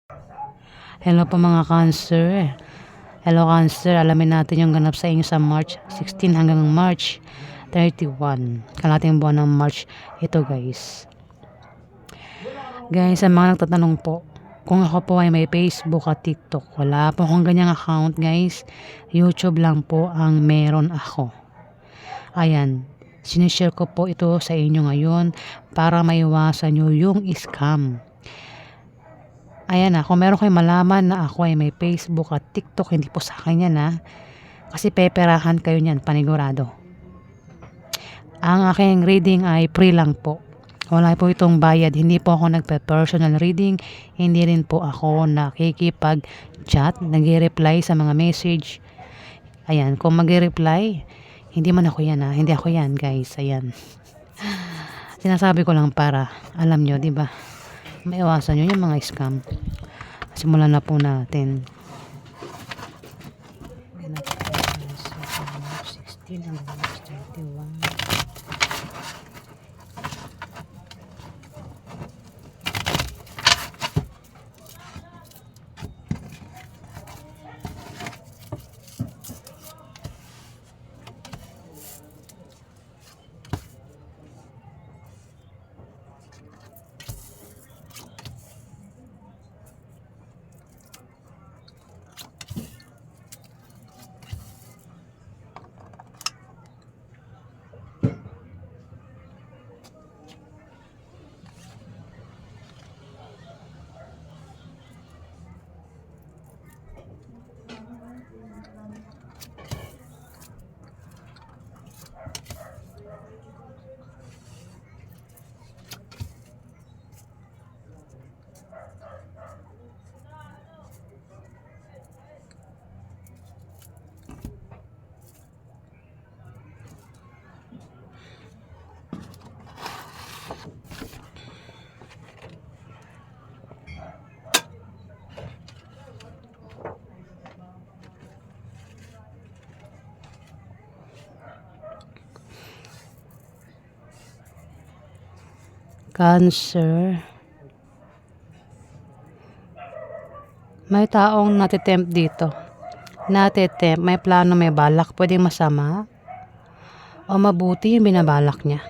Hello po mga Cancer. Hello Cancer, alamin natin yung ganap sa inyo sa March 16 hanggang March 31. Kalating buwan ng March ito guys. Guys, sa mga nagtatanong po, kung ako po ay may Facebook at TikTok, wala po akong ganyang account guys. YouTube lang po ang meron ako. Ayan, sinishare ko po ito sa inyo ngayon para maiwasan nyo yung scam. Ayan na, kung meron kayong malaman na ako ay may Facebook at TikTok, hindi po sa akin yan ha. Kasi peperahan kayo niyan, panigurado. Ang aking reading ay free lang po. Wala po itong bayad. Hindi po ako nagpe-personal reading. Hindi rin po ako nakikipag-chat, nag-reply sa mga message. Ayan, kung mag-reply, hindi man ako yan ha. Hindi ako yan guys, ayan. Sinasabi ko lang para alam nyo, di ba? Maiwasan nyo yung mga scam. Simulan na po natin. 16 hanggang 31. Cancer. May taong natitempt dito. Natitempt, may plano, may balak, pwedeng masama o mabuti yung binabalak niya.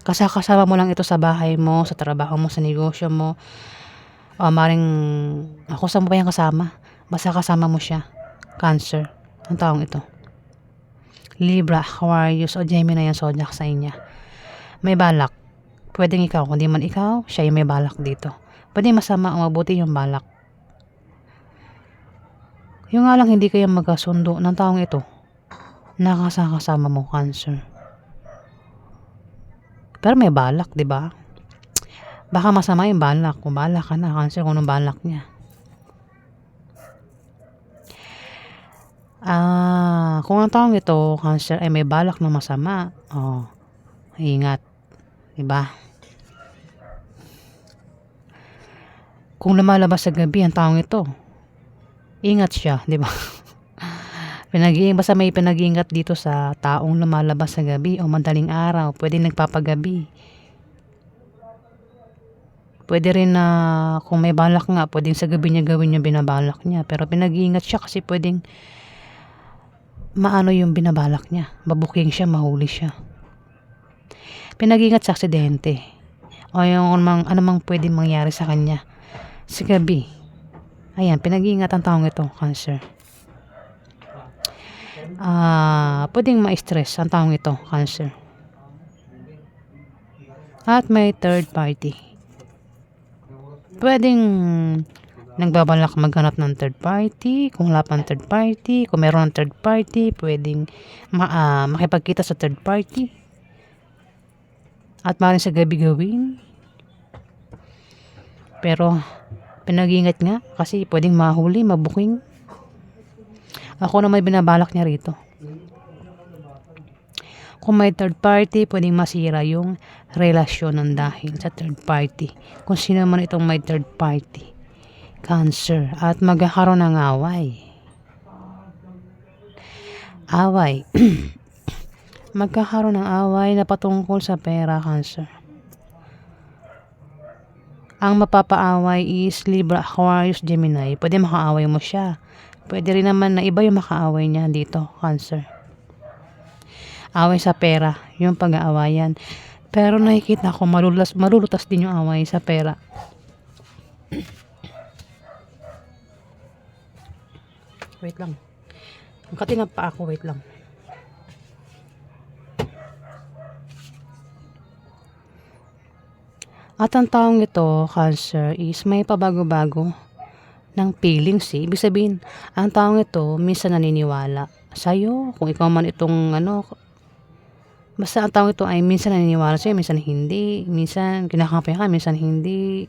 Kasama mo lang ito sa bahay mo, sa trabaho mo, sa negosyo mo. O maring, ako saan mo ba yung kasama? Basta kasama mo siya. Cancer. Ang taong ito. Libra, Aquarius o Gemini yan zodiac sa inya. May balak. Pwedeng ikaw, kundi man ikaw, siya yung may balak dito. Pwede masama o mabuti yung balak. Yung nga lang hindi kayo magkasundo ng taong ito. Nakasama mo, Cancer. Pero may balak, di ba? Baka masama yung balak. Kung balak ka na, Cancer, kung anong balak niya. Kung ang taong ito, Cancer, ay may balak na masama, ingat. Diba? Kung lumalabas sa gabi ang taong ito, ingat siya, di ba? Basta may pinag-iingat dito sa taong lumalabas sa gabi o madaling araw, pwedeng nagpapagabi. Pwede rin na kung may balak nga, pwedeng sa gabi niya gawin yung binabalak niya. Pero pinag-iingat siya kasi pwedeng maano yung binabalak niya. Mabuking siya, mahuli siya. Pinag-iingat sa aksidente. O yung anumang pwedeng mangyari sa kanya. Sa gabi. Ayan, pinag-iingat ang taong ito, Cancer. Pwedeng ma-stress ang taong ito, Cancer. At may third party. Pwedeng nagbabalak maghanap ng third party. Kung wala pang third party, kung meron ng third party, pwedeng makipagkita sa third party. At maaaring sa gabi gawin. Pero pinag-iingat nga kasi pwedeng mahuli, mabuking. Ako naman binabalak niya rito. Kung may third party, pwedeng masira yung relasyon ng dahil sa third party. Kung sino man itong may third party. Cancer. At magkakaroon ng away. Magkakaroon ng away na patungkol sa pera, Cancer. Ang mapapaaway is Libra, Aquarius, Gemini. Pwede makaaway mo siya. Pwede rin naman na iba yung makaaway niya dito, Cancer. Away sa pera, yung pag-aawayan. Pero nakikita ko malulutas din yung away sa pera. Wait lang. Ang katinap pa ako, wait lang. At ang taong ito, Cancer, is may pabago-bago ng feelings eh. Ibig sabihin, ang taong ito minsan naniniwala sa'yo. Kung ikaw man itong basta ang taong ito ay minsan naniniwala sa'yo, minsan hindi. Minsan kinakampi ka, minsan hindi.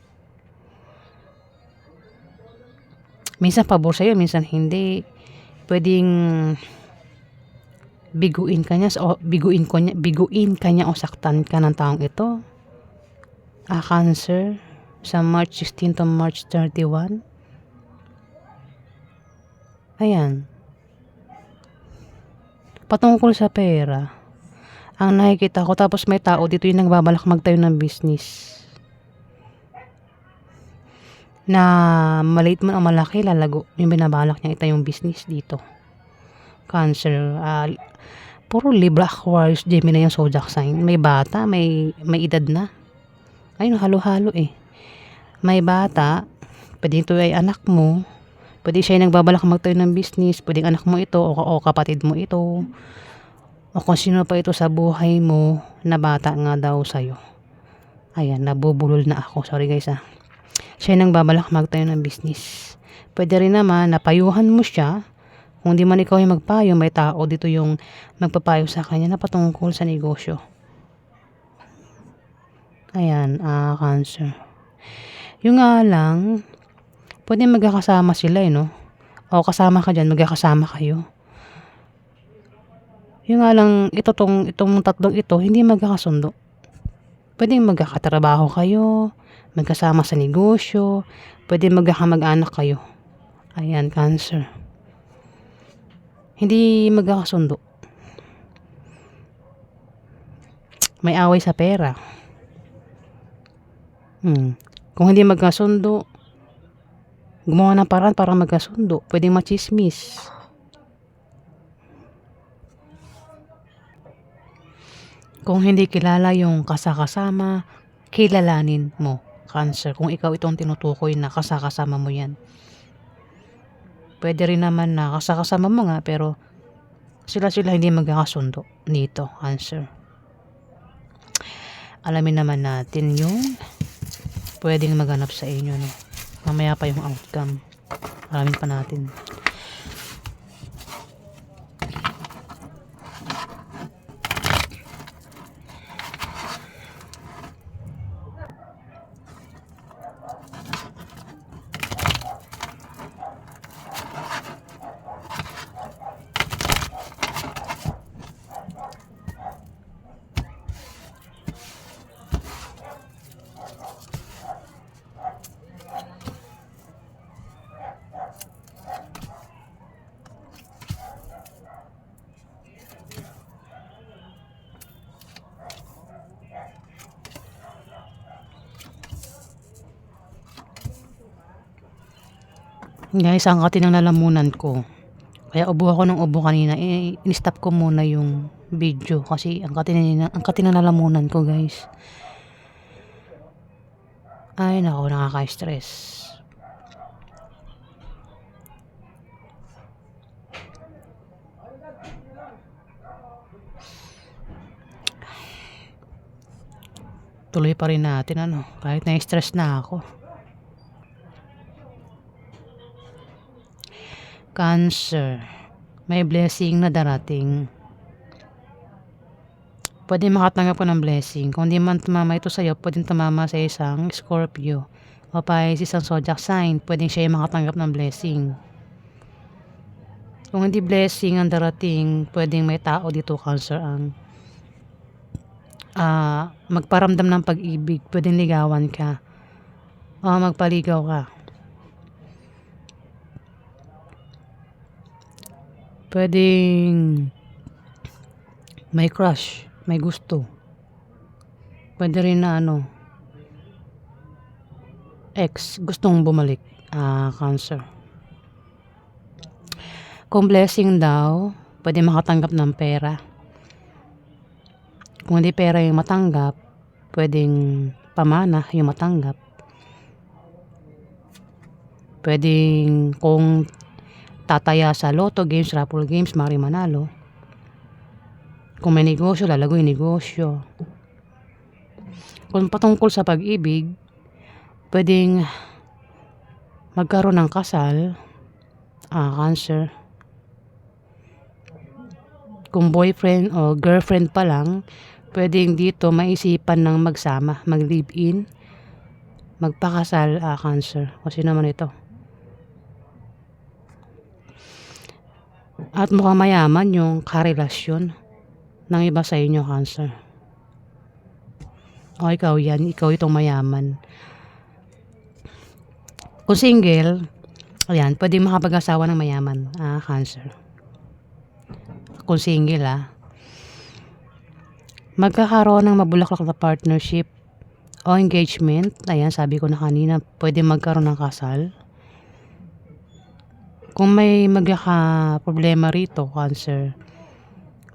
Minsan pabor sa'yo, minsan hindi. Pwedeng biguin ka niya o saktan ka ng taong ito. Cancer, sa March 16 to March 31. Ayan. Patungkol sa pera, ang nakikita ko, tapos may tao dito yung nagbabalak magtayo ng business. Na maliit man o malaki, lalago yung binabalak niya itayong business dito. Cancer, puro Libra, Aquarius, Gemini yung zodiac sign. May bata, may edad na. Ayun, halo-halo eh. May bata, pwede ito ay anak mo, pwede siya yung nagbabalak magtayo ng business, pwede anak mo ito o kapatid mo ito, o kung sino pa ito sa buhay mo na bata nga daw sa'yo. Ayan, nabubulol na ako. Sorry guys Siya yung nagbabalak magtayo ng business. Pwede rin naman napayuhan mo siya. Kung di man ikaw yung magpayo, may tao dito yung magpapayo sa kanya na patungkol sa negosyo. Ayan, Cancer. Yung nga lang, pwede magkakasama sila no? O kasama ka dyan, magkakasama kayo. Yung nga lang, itong tatlong ito, hindi magkakasundo. Pwede magkakatrabaho kayo, magkasama sa negosyo, pwede magkakamag-anak kayo. Ayan, Cancer. Hindi magkakasundo. May away sa pera. Kung hindi magkasundo, gumawa ng paraan para magkasundo. Pwedeng machismis. Kung hindi kilala yung kasakasama, kilalanin mo, Cancer. Kung ikaw itong tinutukoy na kasakasama mo yan. Pwede rin naman na kasakasama mo nga, pero sila hindi magkakasundo nito, Cancer. Alamin naman natin yung pwedeng maganap sa inyo, no? Mamaya pa yung outcome. Alamin pa natin. Guys, ang katinang lalamunan ko. Kaya ubo ako ng ubo kanina. In-stop ko muna yung video kasi ang katinang lalamunan ko, guys. Ay, nako, nakaka-stress. Tuloy pa rin natin, kahit na-stress na ako. Cancer, may blessing na darating. Pwede makatanggap ko ng blessing. Kung di man tumama ito sa'yo, pwedeng tumama sa isang Scorpio o Pisces, isang zodiac sign. Pwedeng siya yung makatanggap ng blessing. Kung hindi blessing ang darating, pwedeng may tao dito, Cancer, ang magparamdam ng pag-ibig. Pwedeng ligawan ka o magpaligaw ka. Pwedeng may crush, may gusto. Pwede rin na ex gustong bumalik, Cancer. Kung blessing daw, pwede makatanggap ng pera. Kung hindi pera yung matanggap, pwedeng pamana yung matanggap. Pwedeng kung tataya sa lotto games, raffle games, mari manalo. Kung may negosyo, lalago yung negosyo. Kung patungkol sa pag-ibig, pwedeng magkaroon ng kasal, Cancer. Kung boyfriend o girlfriend pa lang, pwedeng dito maisipan ng magsama, mag-live-in, magpakasal, Cancer. Kasi naman ito. At mukhang mayaman yung karelasyon ng iba sa inyo, Cancer. O ikaw yan, ikaw itong mayaman. Kung single, ayan, pwedeng makapag-asawa ng mayaman, Cancer. Kung single, magkakaroon ng mabulaklak na partnership o engagement. Ayan, sabi ko na kanina, pwede magkaroon ng kasal. Kung may magkaka-problema rito, Cancer,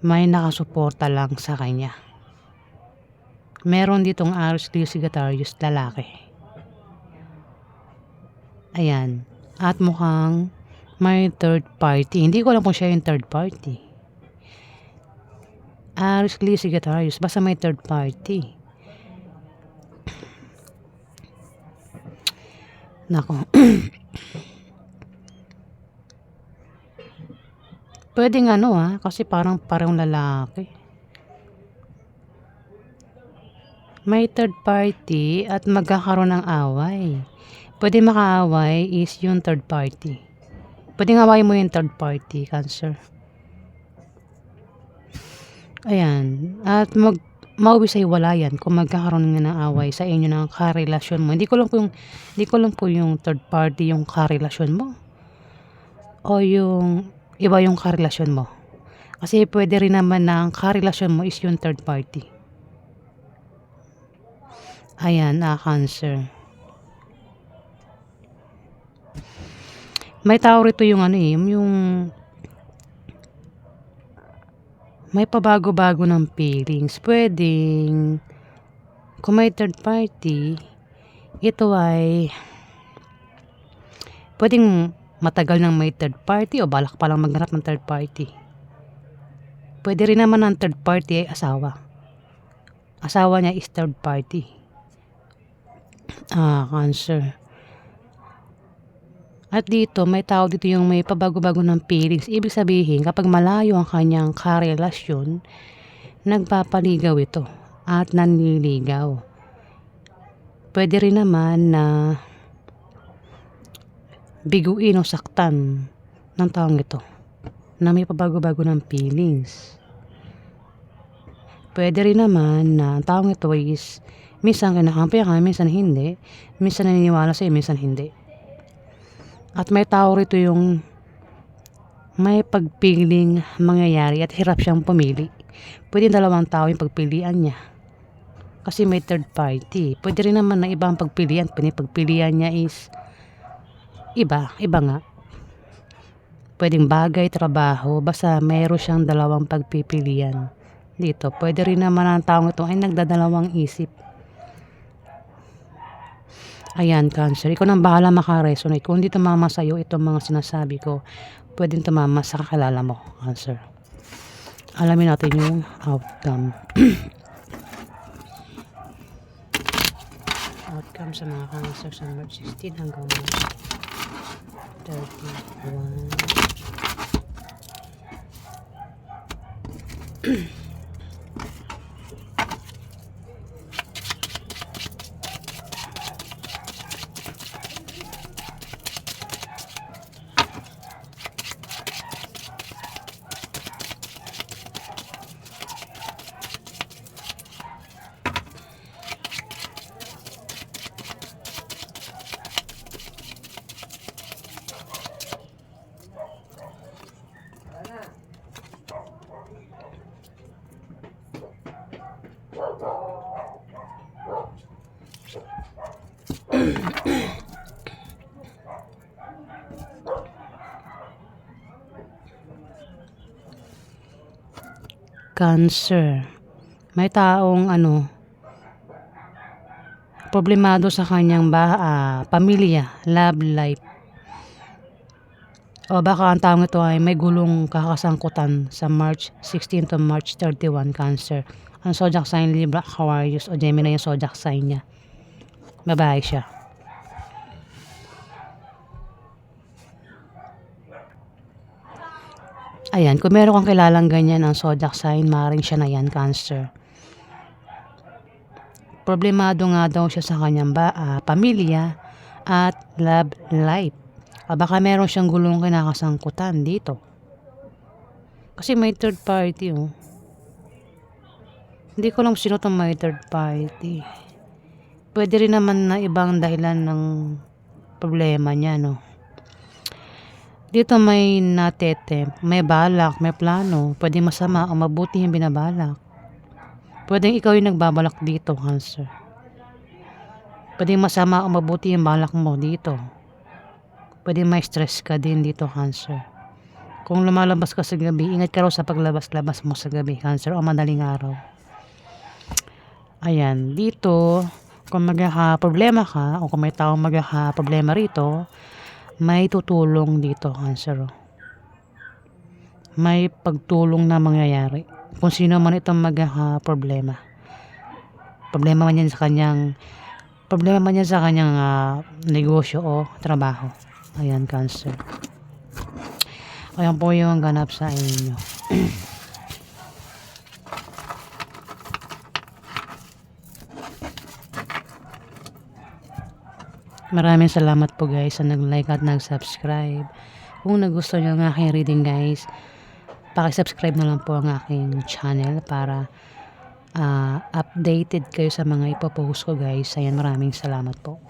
may nakasuporta lang sa kanya. Meron ditong Aries, Leo, Sagittarius, lalaki. Ayan, at mukhang may third party. Hindi ko alam kung siya yung third party. Aries, Leo, Sagittarius, basta may third party. Nako. Pwedeng kasi parang lalaki. May third party at magkakaroon ng away. Pwede makaaway is yung third party. Pwede away mo yung third party, Cancer. Ayan. At mauwi sa hiwalayan kung magkakaroon nga ng away sa inyo ng karelasyon mo. Hindi ko lang po yung third party yung karelasyon mo. O yung iba yung karelasyon mo. Kasi pwede rin naman na ang karelasyon mo is yung third party. Ayan, Cancer. May tao rito yung yung may pabago-bago ng feelings. Pwedeng kung may third party, ito ay pwedeng matagal nang may third party o balak pa lang maghanap ng third party. Pwede rin naman ang third party ay asawa. Asawa niya is third party. Cancer. At dito, may tao dito yung may pabago-bago ng feelings. Ibig sabihin, kapag malayo ang kanyang karelasyon, nagpapaligaw ito at nanliligaw. Pwede rin naman na biguin o saktan ng taong ito na may pabago-bago ng feelings. Pwede rin naman na ang taong ito is minsan kinakampi ka, minsan hindi. Minsan naniniwala sa'yo, minsan hindi. At may tao rito yung may pagpiling mangyayari at hirap siyang pumili. Pwede dalawang tao yung pagpilian niya. Kasi may third party. Pwede rin naman na iba ang pagpilian. Pagpilian niya is iba nga. Pwedeng bagay, trabaho, basta mayroon siyang dalawang pagpipilian. Dito, pwede rin naman ang taong ito ay nagdadalawang isip. Ayan, Cancer. Ikaw nang bahala makaresonate. Kung hindi tumama sa'yo itong mga sinasabi ko, pwedeng tumama sa kakilala mo, Cancer. Alamin natin yung outcome. Outcome sa mga Cancer sa March 16 hanggang March 31. Cancer. May taong problemado sa kanyang pamilya, love life. O baka ang taong ito ay may gulong kakasangkutan sa March 16 to March 31, Cancer. Ang zodiac sign Libra, Aquarius o Gemini yung zodiac sign niya. Babae siya. Ayan, kung meron kang kilalang ganyan ang zodiac sign, maaaring siya na yan, Cancer. Problemado nga daw siya sa kanyang pamilya at love life. Baka meron siyang gulong kinakasangkutan dito. Kasi may third party, oh. Hindi ko lang sino itong may third party. Pwede rin naman na ibang dahilan ng problema niya, no? Dito may natetempt, may balak, may plano. Pwede masama o mabuti yung binabalak. Pwede ikaw yung nagbabalak dito, Cancer. Pwede masama o mabuti yung balak mo dito. Pwede may stress ka din dito, Cancer. Kung lumalabas ka sa gabi, ingat ka raw sa paglabas-labas mo sa gabi, Cancer, o madaling araw. Ayan, dito, kung magkakaproblema ka, o kung may taong magkakaproblema rito, may tutulong dito, Cancer. May pagtulong na mangyayari. Kung sino man itong magkakaproblema. Problema man yan sa kanyang negosyo o trabaho. Ayan, Cancer. Ayan po yung ganap sa inyo. Maraming salamat po guys sa nag-like at nag-subscribe. Kung nagustuhan nyo ang aking reading guys, paki-subscribe na lang po ang aking channel para updated kayo sa mga ipopost ko guys. Ayan, maraming salamat po.